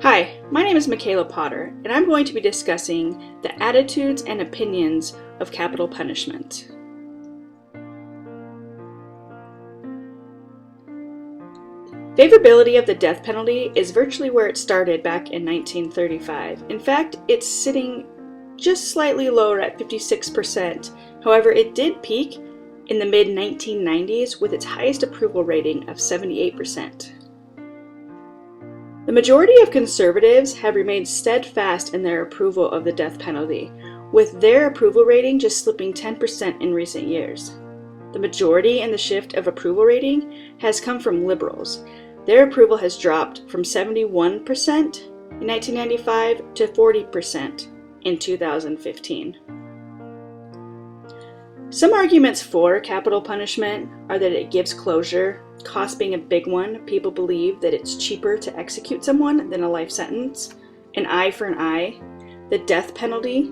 Hi, my name is Michaela Potter, and I'm going to be discussing the attitudes and opinions of capital punishment. Favorability of the death penalty is virtually where it started back in 1935. In fact, it's sitting just slightly lower at 56%. However, it did peak in the mid-1990s with its highest approval rating of 78%. The majority of conservatives have remained steadfast in their approval of the death penalty, with their approval rating just slipping 10% in recent years. The majority in the shift of approval rating has come from liberals. Their approval has dropped from 71% in 1995 to 40% in 2015. Some arguments for capital punishment are that it gives closure, cost being a big one. People believe that it's cheaper to execute someone than a life sentence, an eye for an eye. The death penalty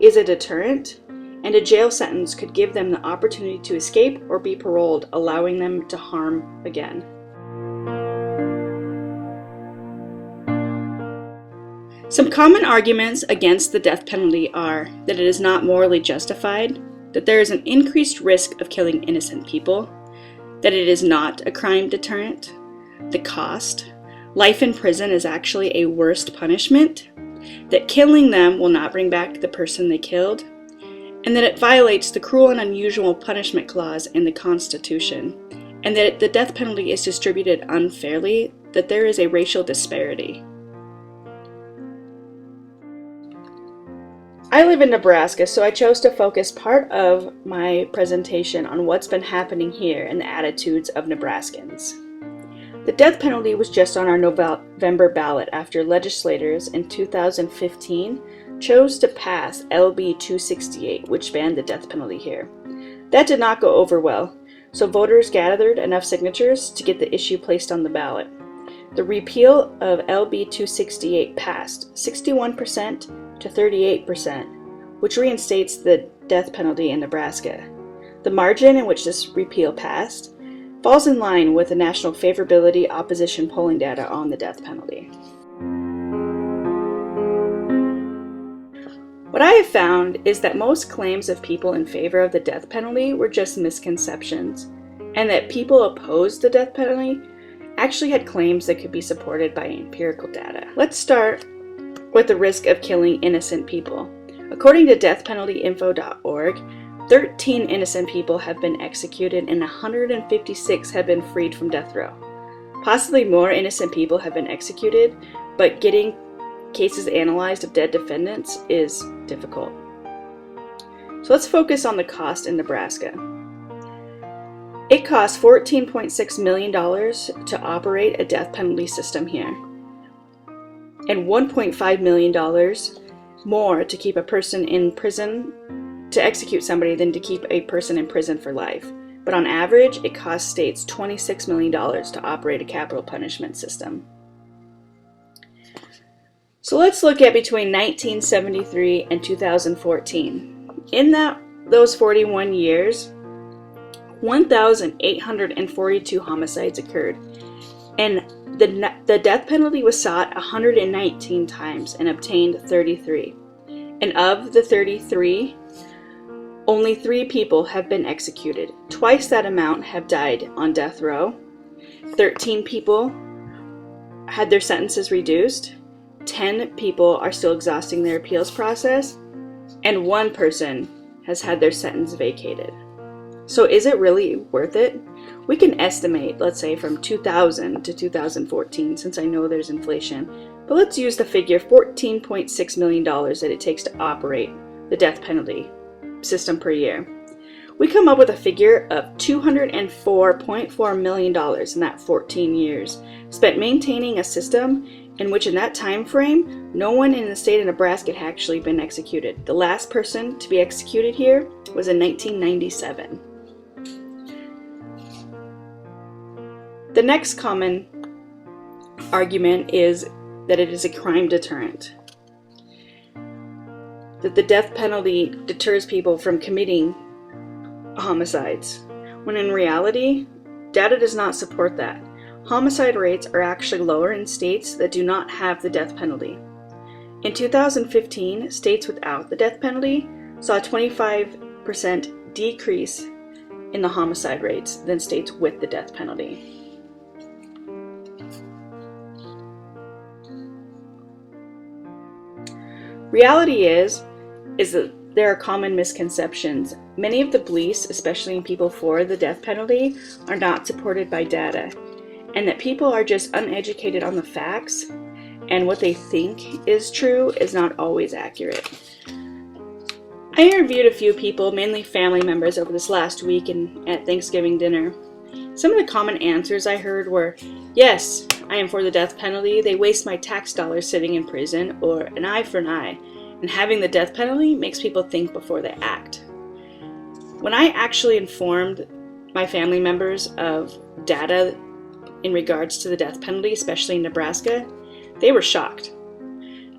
is a deterrent, and a jail sentence could give them the opportunity to escape or be paroled, allowing them to harm again. Some common arguments against the death penalty are that it is not morally justified, that there is an increased risk of killing innocent people, that it is not a crime deterrent, the cost, life in prison is actually a worse punishment, that killing them will not bring back the person they killed, and that it violates the cruel and unusual punishment clause in the Constitution, and that the death penalty is distributed unfairly, that there is a racial disparity. I live in Nebraska, so I chose to focus part of my presentation on what's been happening here and the attitudes of Nebraskans. The death penalty was just on our November ballot after legislators in 2015 chose to pass LB 268, which banned the death penalty here. That did not go over well, so voters gathered enough signatures to get the issue placed on the ballot. The repeal of LB 268 passed 61% to 38%, which reinstates the death penalty in Nebraska. The margin in which this repeal passed falls in line with the national favorability opposition polling data on the death penalty. What I have found is that most claims of people in favor of the death penalty were just misconceptions, and that people opposed the death penalty actually had claims that could be supported by empirical data. Let's start with the risk of killing innocent people. According to deathpenaltyinfo.org, 13 innocent people have been executed and 156 have been freed from death row. Possibly more innocent people have been executed, but getting cases analyzed of dead defendants is difficult. So let's focus on the cost in Nebraska. It costs $14.6 million to operate a death penalty system here, and $1.5 million more to keep a person in prison, to execute somebody, than to keep a person in prison for life. But on average, it costs states $26 million to operate a capital punishment system. So let's look at between 1973 and 2014. In those 41 years, 1,842 homicides occurred, and the death penalty was sought 119 times and obtained 33. And of the 33, only 3 people have been executed. Twice that amount have died on death row. 13 people had their sentences reduced. 10 people are still exhausting their appeals process. And 1 person has had their sentence vacated. So is it really worth it? We can estimate, let's say, from 2000 to 2014, since I know there's inflation, but let's use the figure $14.6 million that it takes to operate the death penalty system per year. We come up with a figure of $204.4 million in that 14 years, spent maintaining a system in which in that time frame, no one in the state of Nebraska had actually been executed. The last person to be executed here was in 1997. The next common argument is that it is a crime deterrent, that the death penalty deters people from committing homicides, when in reality, data does not support that. homicide rates are actually lower in states that do not have the death penalty. In 2015, states without the death penalty saw a 25% decrease in the homicide rates than states with the death penalty. Reality is that there are common misconceptions. Many of the beliefs, especially in people for the death penalty, are not supported by data, and that people are just uneducated on the facts, and what they think is true is not always accurate. I interviewed a few people, mainly family members, over this last week and at Thanksgiving dinner. Some of the common answers I heard were, yes, I am for the death penalty, they waste my tax dollars sitting in prison, or an eye for an eye, and having the death penalty makes people think before they act. When I actually informed my family members of data in regards to the death penalty, especially in Nebraska, they were shocked.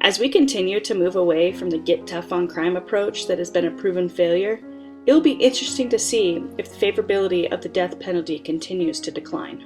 As we continue to move away from the get tough on crime approach that has been a proven failure, it will be interesting to see if the favorability of the death penalty continues to decline.